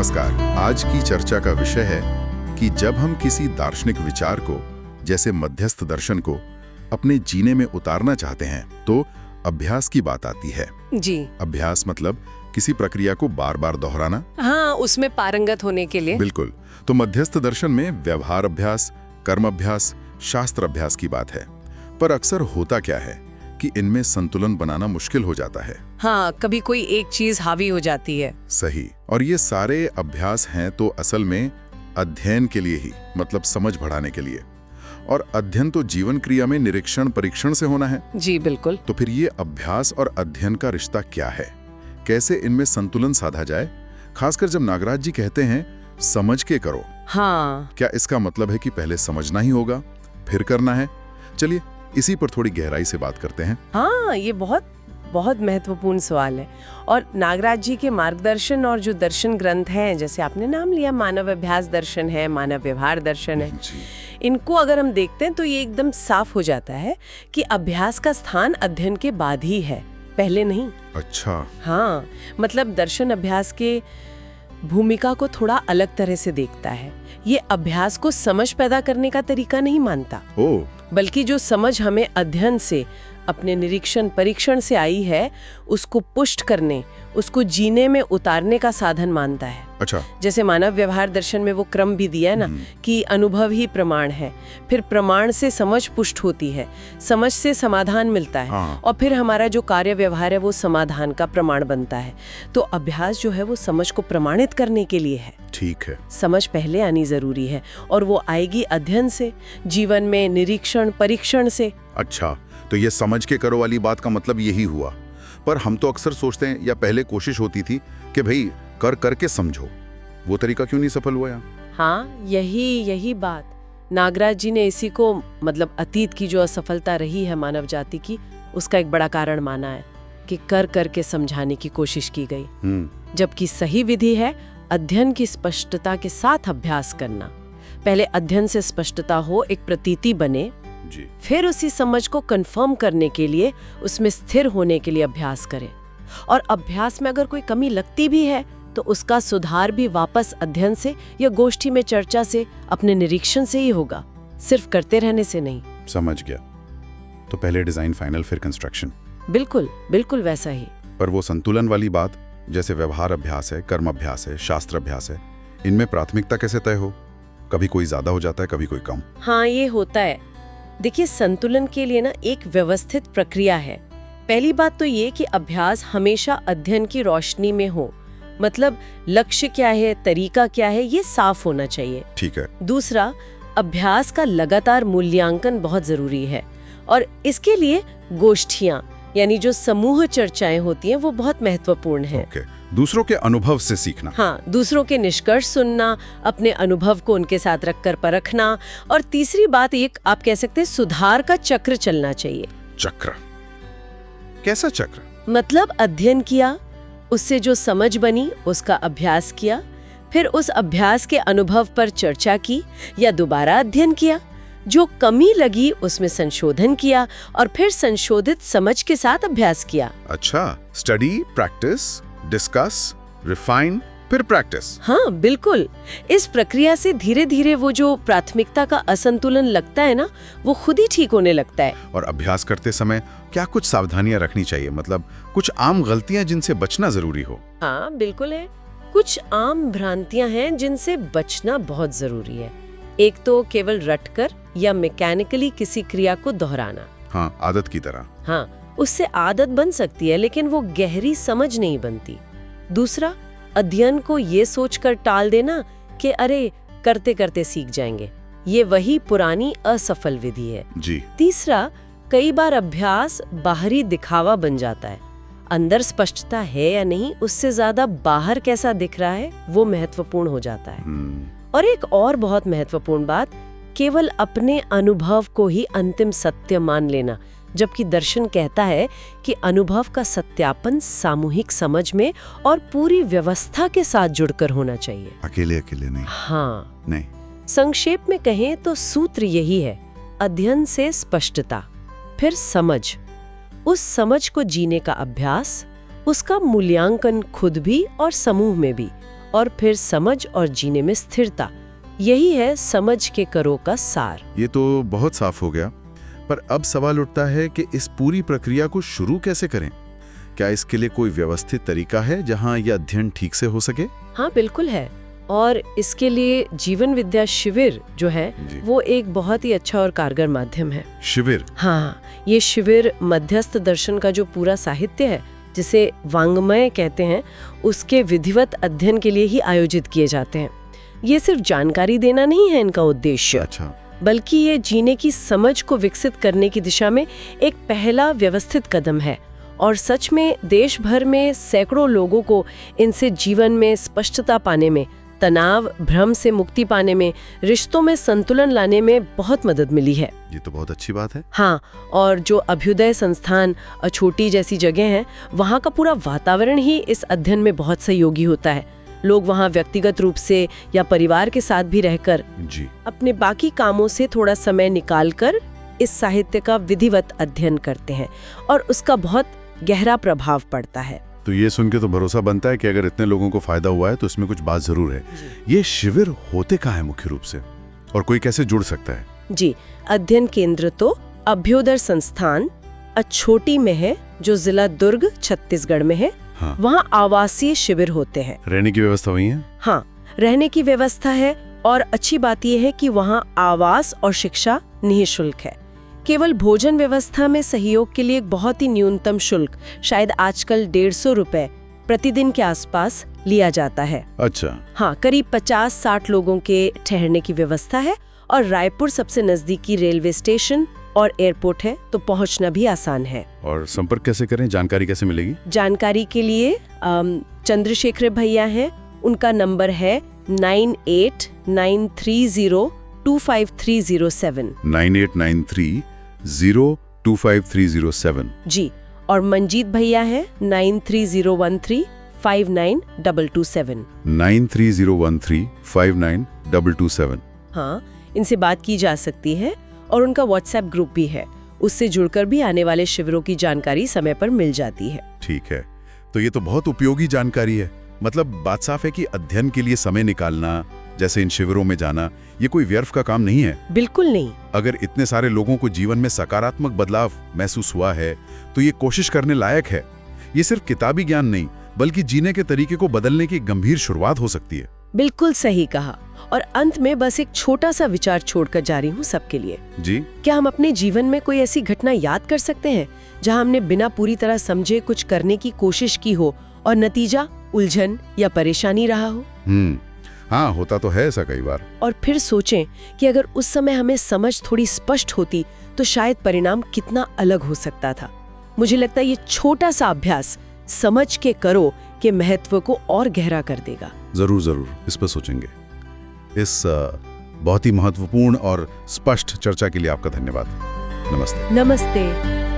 नमस्कार। आज की चर्चा का विषय है कि जब हम किसी दार्शनिक विचार को, जैसे मध्यस्थ दर्शन को, अपने जीने में उतारना चाहते हैं तो अभ्यास की बात आती है। जी। अभ्यास मतलब किसी प्रक्रिया को बार बार दोहराना। हाँ, उसमें पारंगत होने के लिए। बिल्कुल। तो मध्यस्थ दर्शन में व्यवहार अभ्यास, कर्म अभ्यास, शास्त्र अभ्यास की बात है। पर अक्सर होता क्या है कि इनमें संतुलन बनाना मुश्किल हो जाता है। हाँ, कभी कोई एक चीज हावी हो जाती है। सही। और ये सारे अभ्यास हैं तो असल में अध्ययन के लिए ही, मतलब समझ बढ़ाने के लिए। और अध्ययन तो जीवन क्रिया में निरीक्षण परीक्षण से होना है। जी बिल्कुल। तो फिर ये अभ्यास और अध्ययन का रिश्ता क्या है? कैसे इनमें संतुलन साधा जाए? खासकर जब नागराज जी कहते हैं समझ के करो। हाँ। क्या इसका मतलब है कि पहले समझना ही होगा, फिर करना है? चलिए इसी पर थोड़ी गहराई से बात करते हैं। हाँ, ये बहुत बहुत महत्वपूर्ण सवाल है। और नागराज जी के मार्गदर्शन और जो दर्शन ग्रंथ हैं, जैसे आपने नाम लिया, मानव अभ्यास दर्शन है, मानव व्यवहार दर्शन है, इनको अगर हम देखते हैं तो ये एकदम साफ हो जाता है कि अभ्यास का स्थान अध्ययन के बाद ही है, पहले नहीं। अच्छा। हाँ, मतलब दर्शन अभ्यास के भूमिका को थोड़ा अलग तरह से देखता है। ये अभ्यास को समझ पैदा करने का तरीका नहीं मानता, बल्कि जो समझ हमें अध्ययन से, अपने निरीक्षण परीक्षण से आई है, उसको पुष्ट करने, उसको जीने में उतारने का साधन मानता है। अच्छा। जैसे मानव व्यवहार दर्शन में वो क्रम भी दिया है ना, कि अनुभव ही प्रमाण है, फिर प्रमाण से समझ पुष्ट होती है, समझ से समाधान मिलता है। और फिर हमारा जो कार्य व्यवहार है वो समाधान का प्रमाण बनता है। तो अभ्यास जो है वो समझ को प्रमाणित करने के लिए है। ठीक है। समझ पहले आनी जरूरी है और वो आएगी अध्ययन से, जीवन में निरीक्षण परीक्षण से। अच्छा, तो ये समझ के करो वाली बात का मतलब यही हुआ। पर हम तो अक्सर सोचते हैं, या पहले कोशिश होती थी कि भाई कर करके समझो। वो तरीका क्यों नहीं सफल हुआ यहाँ? हाँ, यही बात। नागराज जी ने इसी को, मतलब अतीत की जो असफलता रही है मानव जाति की, उसका एक बड़ा कारण माना है कि कर करके समझाने की कोशिश की गई, जबकि सही विधि है अध्ययन की स्पष्टता के साथ अभ्यास करना। पहले अध्ययन से स्पष्टता हो, एक प्रतीति बने, जी। फिर उसी समझ को कंफर्म करने के लिए, उसमें स्थिर होने के लिए अभ्यास करें। और अभ्यास में अगर कोई कमी लगती भी है तो उसका सुधार भी वापस अध्ययन से या गोष्ठी में चर्चा से, अपने निरीक्षण से ही होगा, सिर्फ करते रहने से नहीं। समझ गया। तो पहले डिजाइन फाइनल, फिर कंस्ट्रक्शन। बिल्कुल बिल्कुल वैसा ही। पर वो संतुलन वाली बात, जैसे व्यवहार अभ्यास है, कर्म अभ्यास है, शास्त्र अभ्यास है, इनमें प्राथमिकता कैसे तय हो? कभी कोई ज्यादा हो जाता है, कभी कोई कम। हाँ, ये होता है। देखिए, संतुलन के लिए ना एक व्यवस्थित प्रक्रिया है। पहली बात तो ये कि अभ्यास हमेशा अध्ययन की रोशनी में हो, मतलब लक्ष्य क्या है, तरीका क्या है, ये साफ होना चाहिए। ठीक है। दूसरा, अभ्यास का लगातार मूल्यांकन बहुत जरूरी है, और इसके लिए गोष्ठियां, यानी जो समूह चर्चाएं होती हैं, वो बहुत महत्वपूर्ण है। दूसरों के अनुभव से सीखना। हाँ, दूसरों के निष्कर्ष सुनना, अपने अनुभव को उनके साथ रखकर परखना। और तीसरी बात, एक आप कह सकते हैं सुधार का चक्र चलना चाहिए। चक्र? कैसा चक्र? मतलब अध्ययन किया, उससे जो समझ बनी उसका अभ्यास किया, फिर उस अभ्यास के अनुभव पर चर्चा की या दोबारा अध्ययन किया, जो कमी लगी उसमें संशोधन किया, और फिर संशोधित समझ के साथ अभ्यास किया। अच्छा, स्टडी, प्रैक्टिस, डिस्कस, रिफाइन, फिर प्रैक्टिस। हाँ बिल्कुल। इस प्रक्रिया से धीरे धीरे वो जो प्राथमिकता का असंतुलन लगता है ना, वो खुद ही ठीक होने लगता है। और अभ्यास करते समय क्या कुछ सावधानियां रखनी चाहिए? मतलब कुछ आम गलतियां जिनसे बचना जरूरी हो? हाँ बिल्कुल है। कुछ आम भ्रांतियां हैं जिनसे बचना बहुत जरूरी है। एक तो केवल रटकर या मैकेनिकली किसी क्रिया को दोहराना। हाँ, आदत की तरह। हाँ, उससे आदत बन सकती है, लेकिन वो गहरी समझ नहीं बनती। दूसरा, अध्ययन को ये सोचकर टाल देना कि अरे करते करते सीख जाएंगे, ये वही पुरानी असफल विधि है। जी। तीसरा, कई बार अभ्यास बाहरी दिखावा बन जाता है। अंदर स्पष्टता है या नहीं, उससे ज्यादा बाहर कैसा दिख रहा है वो महत्वपूर्ण हो जाता है। और एक और बहुत महत्वपूर्ण बात, केवल अपने अनुभव को ही अंतिम सत्य मान लेना, जबकि दर्शन कहता है कि अनुभव का सत्यापन सामूहिक समझ में और पूरी व्यवस्था के साथ जुड़कर होना चाहिए, अकेले अकेले नहीं। हाँ नहीं। संक्षेप में कहें तो सूत्र यही है, अध्ययन से स्पष्टता, फिर समझ, उस समझ को जीने का अभ्यास, उसका मूल्यांकन खुद भी और समूह में भी, और फिर समझ और जीने में स्थिरता। यही है समझ के करो का सार। ये तो बहुत साफ हो गया, पर अब सवाल उठता है कि इस पूरी प्रक्रिया को शुरू कैसे करें? क्या इसके लिए कोई व्यवस्थित तरीका है जहां यह अध्ययन ठीक से हो सके? हाँ, बिल्कुल है। और इसके लिए जीवन विद्या शिविर जो है वो एक बहुत ही अच्छा और कारगर माध्यम है। शिविर? हाँ, ये शिविर मध्यस्थ दर्शन का जो पूरा साहित्य है, जिसे वांग्मय कहते हैं, उसके विधिवत अध्ययन के लिए ही आयोजित किए जाते हैं। ये सिर्फ जानकारी देना नहीं है इनका उद्देश्य, अच्छा, बल्कि ये जीने की समझ को विकसित करने की दिशा में एक पहला व्यवस्थित कदम है। और सच में देश भर में सैकड़ों लोगों को इनसे जीवन में स्पष्टता पाने में, तनाव भ्रम से मुक्ति पाने में, रिश्तों में संतुलन लाने में बहुत मदद मिली है। ये तो बहुत अच्छी बात है। हाँ, और जो अभ्युदय संस्थान, छोटी जैसी जगह हैं, वहाँ का पूरा वातावरण ही इस अध्ययन में बहुत सहयोगी होता है। लोग वहाँ व्यक्तिगत रूप से या परिवार के साथ भी रहकर जी अपने बाकी कामों से थोड़ा समय निकालकर इस साहित्य का विधिवत अध्ययन करते हैं और उसका बहुत गहरा प्रभाव पड़ता है। तो ये सुन के तो भरोसा बनता है कि अगर इतने लोगों को फायदा हुआ है तो इसमें कुछ बात जरूर है। ये शिविर होते कहाँ है मुख्य रूप से, और कोई कैसे जुड़ सकता है? जी, अध्ययन केंद्र तो अभ्युदय संस्थान अछोटी में है, जो जिला दुर्ग छत्तीसगढ़ में है। हाँ। वहाँ आवासीय शिविर होते हैं। रहने की व्यवस्था वही है? हाँ, रहने की व्यवस्था है, और अच्छी बात यह है कि वहाँ आवास और शिक्षा निःशुल्क है। केवल भोजन व्यवस्था में सहयोग के लिए एक बहुत ही न्यूनतम शुल्क, शायद आजकल 150 रुपए प्रतिदिन के आसपास लिया जाता है। अच्छा। हाँ, करीब 50-60 लोगों के ठहरने की व्यवस्था है, और रायपुर सबसे नजदीकी रेलवे स्टेशन और एयरपोर्ट है, तो पहुंचना भी आसान है। और संपर्क कैसे करें, जानकारी कैसे मिलेगी? जानकारी के लिए चंद्रशेखर भैया हैं, उनका नंबर है 9893025307। 9893025307। जी, और मंजीत भैया है 9301359227। 9301359227। हाँ, इनसे बात की जा सकती है, और उनका व्हाट्सएप ग्रुप भी है, उससे जुड़कर भी आने वाले शिविरों की जानकारी समय पर मिल जाती है। ठीक है, तो ये तो बहुत उपयोगी जानकारी है। मतलब बात साफ है कि अध्ययन के लिए समय निकालना, जैसे इन शिविरों में जाना, ये कोई व्यर्थ का काम नहीं है। बिल्कुल नहीं। अगर इतने सारे लोगों को जीवन में सकारात्मक बदलाव महसूस हुआ है तो ये कोशिश करने लायक है। ये सिर्फ किताबी ज्ञान नहीं, बल्कि जीने के तरीके को बदलने की गंभीर शुरुआत हो सकती है। बिल्कुल सही कहा। और अंत में बस एक छोटा सा विचार छोड़कर जा रही हूँ सबके लिए। जी, क्या हम अपने जीवन में कोई ऐसी घटना याद कर सकते हैं जहाँ हमने बिना पूरी तरह समझे कुछ करने की कोशिश की हो और नतीजा उलझन या परेशानी रहा हो? हाँ, होता तो है ऐसा कई बार। और फिर सोचें कि अगर उस समय हमें समझ थोड़ी स्पष्ट होती तो शायद परिणाम कितना अलग हो सकता था। मुझे लगता है ये छोटा सा अभ्यास समझ के करो के महत्व को और गहरा कर देगा। जरूर जरूर, इस पर सोचेंगे। इस बहुत ही महत्वपूर्ण और स्पष्ट चर्चा के लिए आपका धन्यवाद। नमस्ते। नमस्ते।